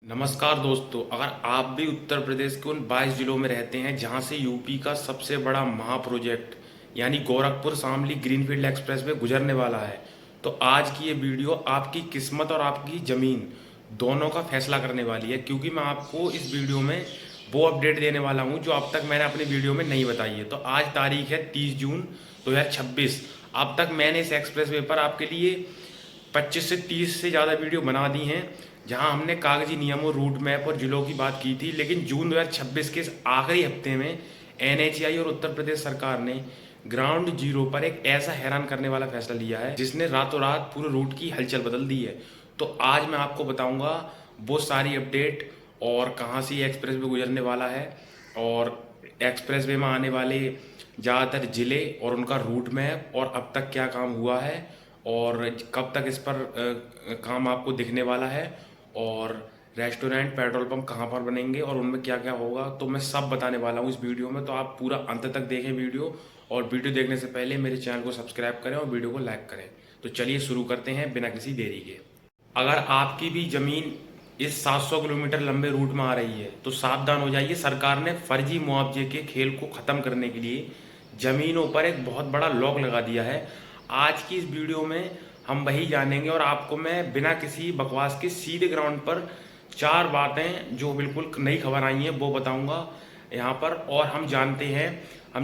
नमस्कार दोस्तों, अगर आप भी उत्तर प्रदेश के उन 22 जिलों में रहते हैं जहां से यूपी का सबसे बड़ा महाप्रोजेक्ट यानी गोरखपुर शामली ग्रीनफील्ड एक्सप्रेसवे गुजरने वाला है, तो आज की ये वीडियो आपकी किस्मत और आपकी ज़मीन दोनों का फैसला करने वाली है। क्योंकि मैं आपको इस वीडियो में वो अपडेट देने वाला हूं जो अब तक मैंने अपनी वीडियो में नहीं बताई है। तो आज तारीख है 30 जून 2026। अब तक मैंने इस एक्सप्रेसवे पर आपके लिए 25 से 30 से ज़्यादा वीडियो बना दी हैं, जहां हमने कागजी नियमों, रूट मैप और जिलों की बात की थी। लेकिन जून 2026 के इस आखिरी हफ्ते में एनएचएआई और उत्तर प्रदेश सरकार ने ग्राउंड जीरो पर एक ऐसा हैरान करने वाला फैसला लिया है जिसने रातों रात पूरे रूट की हलचल बदल दी है। तो आज मैं आपको बताऊंगा वो सारी अपडेट और कहाँ से ये एक्सप्रेस वे गुजरने वाला है, और एक्सप्रेस वे में आने वाले ज़्यादातर ज़िले और उनका रूट मैप, और अब तक क्या काम हुआ है और कब तक इस पर काम आपको दिखने वाला है, और रेस्टोरेंट, पेट्रोल पंप कहाँ पर बनेंगे और उनमें क्या क्या होगा। तो मैं सब बताने वाला हूँ इस वीडियो में। तो आप पूरा अंत तक देखें वीडियो, और वीडियो देखने से पहले मेरे चैनल को सब्सक्राइब करें और वीडियो को लाइक करें। तो चलिए शुरू करते हैं बिना किसी देरी के। अगर आपकी भी ज़मीन इस 700 किलोमीटर लंबे रूट में आ रही है तो सावधान हो जाइए। सरकार ने फर्जी मुआवजे के खेल को ख़त्म करने के लिए ज़मीनों पर एक बहुत बड़ा लॉक लगा दिया है। आज की इस वीडियो में हम वही जानेंगे, और आपको मैं बिना किसी बकवास के सीधे ग्राउंड पर 4 बातें जो बिल्कुल नई खबर आई हैं वो बताऊंगा यहाँ पर। और हम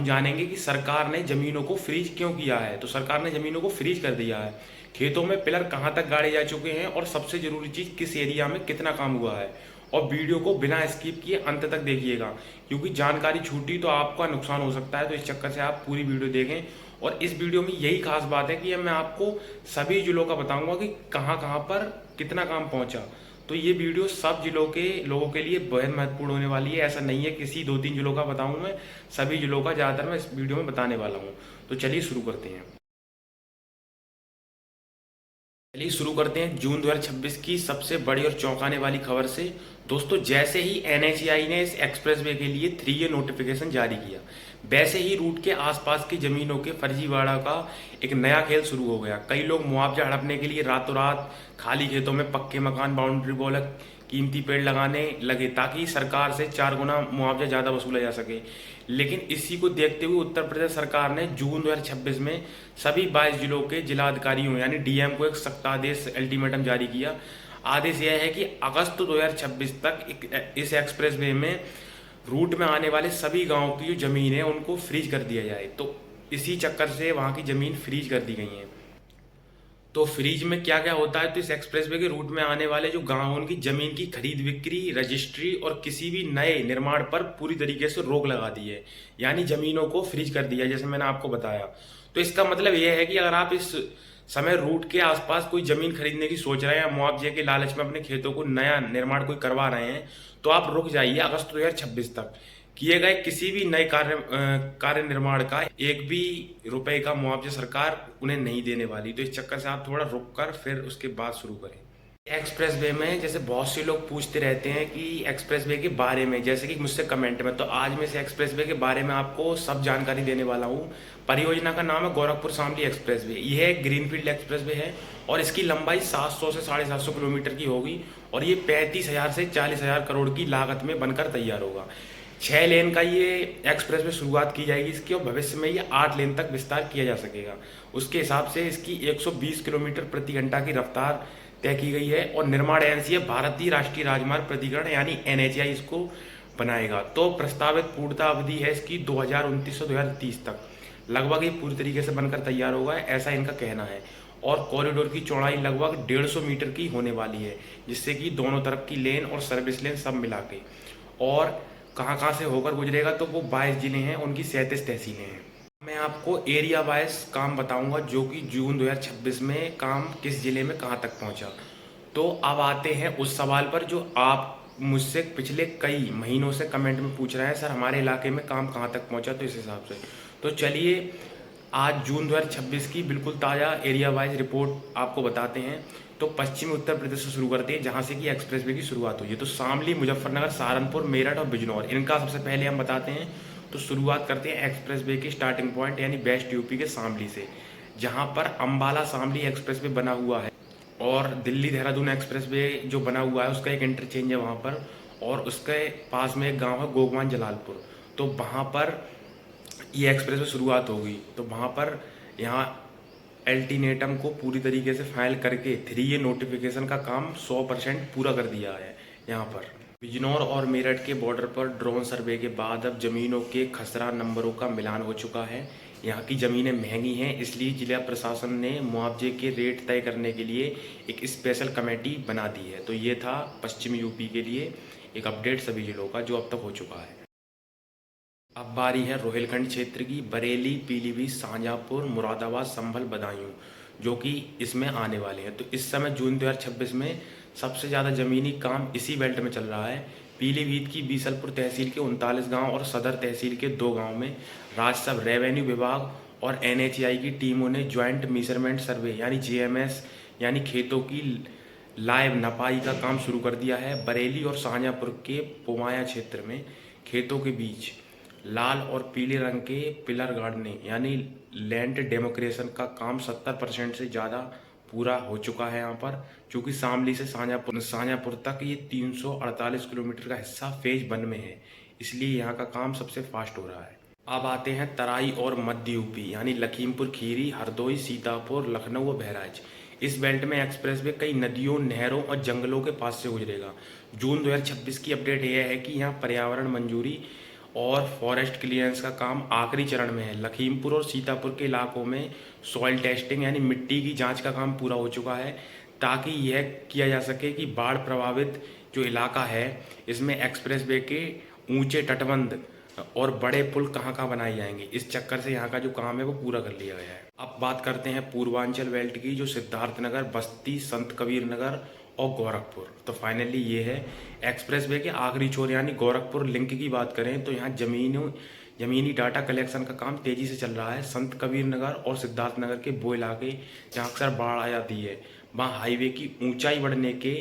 जानेंगे कि सरकार ने ज़मीनों को फ्रीज क्यों किया है। तो सरकार ने ज़मीनों को फ्रीज कर दिया है, खेतों में पिलर कहाँ तक गाड़े जा चुके हैं, और सबसे ज़रूरी चीज़ किस एरिया में कितना काम हुआ है। और वीडियो को बिना स्किप किए अंत तक देखिएगा, क्योंकि जानकारी छूटी तो आपका नुकसान हो सकता है। तो इस चक्कर से आप पूरी वीडियो देखें। और इस वीडियो में यही खास बात है कि मैं आपको सभी जिलों का बताऊंगा कि कहाँ कहाँ पर कितना काम पहुंचा। तो ये वीडियो सब जिलों के लोगों के लिए बेहद महत्वपूर्ण होने वाली है। ऐसा नहीं है किसी 2-3 जिलों का बताऊं, मैं सभी जिलों का ज़्यादातर मैं इस वीडियो में बताने वाला हूँ। तो चलिए शुरू करते हैं। चलिए शुरू करते हैं जून 2026 की सबसे बड़ी और चौंकाने वाली खबर से। दोस्तों, जैसे ही एनएचएआई ने इस एक्सप्रेसवे के लिए 3A नोटिफिकेशन जारी किया, वैसे ही रूट के आसपास की जमीनों के फर्जीवाड़ा का एक नया खेल शुरू हो गया। कई लोग मुआवजा हड़पने के लिए रातों रात खाली खेतों में पक्के मकान, बाउंड्री वॉल, कीमती पेड़ लगाने लगे ताकि सरकार से 4 गुना मुआवजा ज़्यादा वसूला जा सके। लेकिन इसी को देखते हुए उत्तर प्रदेश सरकार ने जून 2026 में सभी 22 जिलों के जिलाधिकारियों यानी डीएम को एक सख्त आदेश, अल्टीमेटम जारी किया। आदेश यह है कि अगस्त 2026 तक इस एक्सप्रेस वे में रूट में आने वाले सभी गांवों की जो जमीन है उनको फ्रीज कर दिया जाए। तो इसी चक्कर से वहां की जमीन फ्रीज कर दी गई है। तो फ्रीज में क्या क्या होता है, तो इस एक्सप्रेसवे के रूट में आने वाले जो गांव हैं उनकी जमीन की खरीद बिक्री, रजिस्ट्री और किसी भी नए निर्माण पर पूरी तरीके से रोक लगा दी है, यानी जमीनों को फ्रीज कर दिया जैसे मैंने आपको बताया। तो इसका मतलब यह है कि अगर आप इस समय रूट के आसपास कोई जमीन खरीदने की सोच रहे हैं या मुआवजे के लालच में अपने खेतों को नया निर्माण कोई करवा रहे हैं, तो आप रुक जाइए। अगस्त 2026 तक किए गए किसी भी नए कार्य निर्माण का एक भी रुपए का मुआवजा सरकार उन्हें नहीं देने वाली। तो इस चक्कर से आप थोड़ा रुक कर फिर उसके बाद शुरू करें। एक्सप्रेस वे में जैसे बहुत से लोग पूछते रहते हैं कि एक्सप्रेस वे के बारे में, जैसे कि मुझसे कमेंट में, तो आज मैं इस एक्सप्रेस वे के बारे में आपको सब जानकारी देने वाला हूँ। परियोजना का नाम है गोरखपुर शामली एक्सप्रेस वे। यह एक ग्रीनफील्ड एक्सप्रेस वे है और इसकी लंबाई 700 से 750 किलोमीटर की होगी, और ये 35,000 से 40,000 करोड़ की लागत में बनकर तैयार होगा। 6 लेन का ये एक्सप्रेस में शुरुआत की जाएगी इसकी, और भविष्य में ये 8 लेन तक विस्तार किया जा सकेगा। उसके हिसाब से इसकी 120 किलोमीटर प्रति घंटा की रफ्तार तय की गई है, और निर्माण एजेंसी है भारतीय राष्ट्रीय राजमार्ग प्राधिकरण यानी एनएचएआई इसको बनाएगा। तो प्रस्तावित पूर्णता अवधि है इसकी 2029 से 2030 तक। लगभग ये पूरी तरीके से बनकर तैयार होगा, ऐसा इनका कहना है। और कॉरिडोर की चौड़ाई लगभग 150 मीटर की होने वाली है, जिससे कि दोनों तरफ की लेन और सर्विस लेन सब मिला के। और कहाँ कहाँ से होकर गुजरेगा, तो वो 22 जिले हैं, उनकी 37 तहसीलें हैं। मैं आपको एरिया वाइज काम बताऊंगा जो कि जून 2026 में काम किस जिले में कहाँ तक पहुंचा। तो अब आते हैं उस सवाल पर जो आप मुझसे पिछले कई महीनों से कमेंट में पूछ रहे हैं, सर हमारे इलाके में काम कहाँ तक पहुंचा। तो इस हिसाब से तो चलिए आज जून 2026 की बिल्कुल ताज़ा एरिया वाइज रिपोर्ट आपको बताते हैं। तो पश्चिमी उत्तर प्रदेश से शुरू करते हैं, जहाँ से कि एक्सप्रेसवे की शुरुआत हुई है। तो शामली, मुजफ्फरनगर, सहारनपुर, मेरठ और बिजनौर, इनका सबसे पहले हम बताते हैं। तो शुरुआत करते हैं एक्सप्रेसवे के स्टार्टिंग पॉइंट यानी वेस्ट यूपी के शामली से, जहाँ पर अम्बाला शामली एक्सप्रेसवे बना हुआ है। और दिल्ली देहरादून एक्सप्रेस वे जो बना हुआ है उसका एक इंटरचेंज है वहाँ पर, और उसके पास में एक गांव है गोगवान जलालपुर। तो वहाँ पर ये एक्सप्रेस वे शुरुआत होगी। तो वहाँ पर यहाँ अल्टीमेटम को पूरी तरीके से फाइल करके 3A नोटिफिकेशन का काम 100% पूरा कर दिया है यहाँ पर। बिजनौर और मेरठ के बॉर्डर पर ड्रोन सर्वे के बाद अब जमीनों के खसरा नंबरों का मिलान हो चुका है। यहाँ की ज़मीनें महंगी हैं, इसलिए जिला प्रशासन ने मुआवजे के रेट तय करने के लिए एक स्पेशल कमेटी बना दी है। तो ये था पश्चिमी यूपी के लिए एक अपडेट सभी जिलों का जो अब तक हो चुका है। अब बारी है रोहिलखंड क्षेत्र की, बरेली, पीलीभीत, शाहजहाँपुर, मुरादाबाद, संभल, बदायूं, जो कि इसमें आने वाले हैं। तो इस समय जून 2026 में सबसे ज़्यादा ज़मीनी काम इसी बेल्ट में चल रहा है। पीलीभीत की बीसलपुर तहसील के 39 गांव और सदर तहसील के 2 गांव में राजस्व, रेवेन्यू विभाग और NHAI की टीमों ने ज्वाइंट मेजरमेंट सर्वे यानी JMS यानी खेतों की लाइव नपाई का काम शुरू कर दिया है। बरेली और शाहजहाँपुर के पोमाया क्षेत्र में खेतों के बीच लाल और पीले रंग के पिलर गाड़ने यानी लैंड डेमोक्रेशन का काम 70% से ज़्यादा पूरा हो चुका है यहाँ पर। चूँकि शामली से शाहजहाँपुर तक ये 348 किलोमीटर का हिस्सा फेज 1 में है, इसलिए यहाँ का काम सबसे फास्ट हो रहा है। अब आते हैं तराई और मध्य यूपी यानी लखीमपुर खीरी, हरदोई, सीतापुर, लखनऊ और बहराइच। इस बेल्ट में एक्सप्रेसवे कई नदियों, नहरों और जंगलों के पास से गुजरेगा। जून 2026 की अपडेट यह है कि यहाँ पर्यावरण मंजूरी और फॉरेस्ट क्लियरेंस का काम आखिरी चरण में है। लखीमपुर और सीतापुर के इलाकों में सॉइल टेस्टिंग यानी मिट्टी की जांच का काम पूरा हो चुका है, ताकि यह किया जा सके कि बाढ़ प्रभावित जो इलाका है इसमें एक्सप्रेसवे के ऊंचे तटबंध और बड़े पुल कहाँ कहाँ बनाए जाएंगे। इस चक्कर से यहाँ का जो काम है वो पूरा कर लिया गया है। अब बात करते हैं पूर्वांचल बेल्ट की, जो सिद्धार्थनगर, बस्ती, संत कबीर नगर और गोरखपुर। तो फाइनली ये है एक्सप्रेसवे के आखिरी छोर यानी गोरखपुर लिंक की बात करें तो यहाँ जमीनी डाटा कलेक्शन का काम तेजी से चल रहा है। संत कबीर नगर और सिद्धार्थनगर के वो इलाके जहाँ अक्सर बाढ़ आ जाती है, वहाँ हाईवे की ऊंचाई बढ़ने के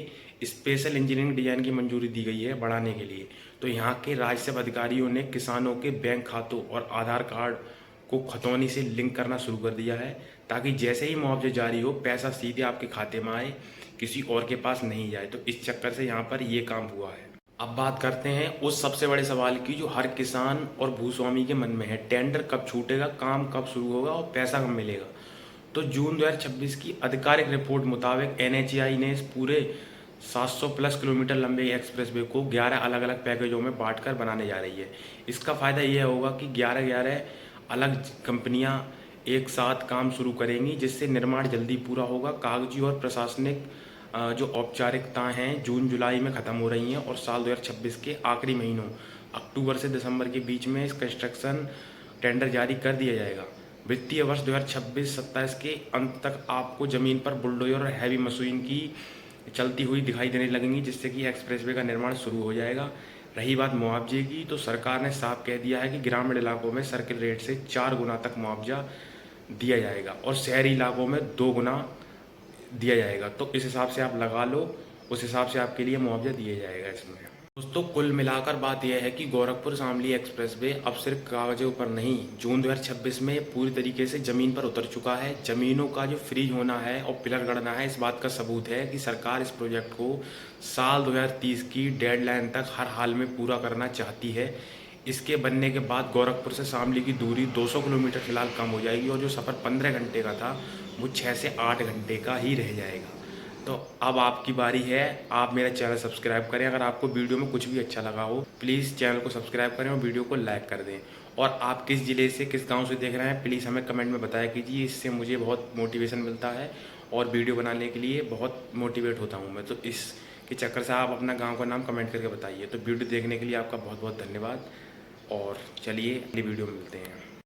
स्पेशल इंजीनियरिंग डिजाइन की मंजूरी दी गई है बढ़ाने के लिए। तो यहाँ के राजस्व अधिकारियों ने किसानों के बैंक खातों और आधार कार्ड को खतौनी से लिंक करना शुरू कर दिया है, ताकि जैसे ही मुआवजा जारी हो पैसा सीधे आपके खाते में आए, किसी और के पास नहीं जाए। तो इस चक्कर से यहाँ पर ये काम हुआ है। अब बात करते हैं उस सबसे बड़े सवाल की जो हर किसान और भूस्वामी के मन में है, टेंडर कब छूटेगा, काम कब शुरू होगा और पैसा कब मिलेगा। तो जून 2026 की आधिकारिक रिपोर्ट मुताबिक NHAI ने इस पूरे 700 प्लस किलोमीटर लंबे एक्सप्रेसवे को 11 अलग अलग पैकेजों में बांटकर बनाने जा रही है। इसका फ़ायदा यह होगा कि 11 अलग कंपनियां एक साथ काम शुरू करेंगी, जिससे निर्माण जल्दी पूरा होगा। कागजी और प्रशासनिक जो औपचारिकताएं हैं जून जुलाई में ख़त्म हो रही हैं और साल 2026 के आखिरी महीनों अक्टूबर से दिसंबर के बीच में इस कंस्ट्रक्शन टेंडर जारी कर दिया जाएगा। वित्तीय वर्ष 2026-27 के अंत तक आपको ज़मीन पर बुलडोजर और हैवी मशीन की चलती हुई दिखाई देने लगेंगी, जिससे कि एक्सप्रेसवे का निर्माण शुरू हो जाएगा। रही बात मुआवजे की, तो सरकार ने साफ कह दिया है कि ग्रामीण इलाकों में सर्किल रेट से 4 गुना तक मुआवजा दिया जाएगा और शहरी इलाकों में 2 गुना दिया जाएगा। तो इस हिसाब से आप लगा लो, उस हिसाब से आपके लिए मुआवजा दिया जाएगा इसमें। दोस्तों कुल मिलाकर बात यह है कि गोरखपुर शामली एक्सप्रेसवे अब सिर्फ कागजों पर नहीं, जून 2026 में पूरी तरीके से ज़मीन पर उतर चुका है। ज़मीनों का जो फ्रीज होना है और पिलर गड़ना है, इस बात का सबूत है कि सरकार इस प्रोजेक्ट को साल 2030 की डेडलाइन तक हर हाल में पूरा करना चाहती है। इसके बनने के बाद गोरखपुर से शामली की दूरी 200 किलोमीटर फिलहाल कम हो जाएगी और जो सफ़र 15 घंटे का था वो 6 से 8 घंटे का ही रह जाएगा। तो अब आपकी बारी है, आप मेरा चैनल सब्सक्राइब करें। अगर आपको वीडियो में कुछ भी अच्छा लगा हो प्लीज़ चैनल को सब्सक्राइब करें और वीडियो को लाइक कर दें। और आप किस ज़िले से, किस गांव से देख रहे हैं प्लीज़ हमें कमेंट में बताया कीजिए, इससे मुझे बहुत मोटिवेशन मिलता है और वीडियो बनाने के लिए बहुत मोटिवेट होता हूँ मैं। तो इसके चक्कर से आप अपना गाँव का नाम कमेंट करके बताइए। तो वीडियो देखने के लिए आपका बहुत बहुत धन्यवाद और चलिए अगली वीडियो में मिलते हैं।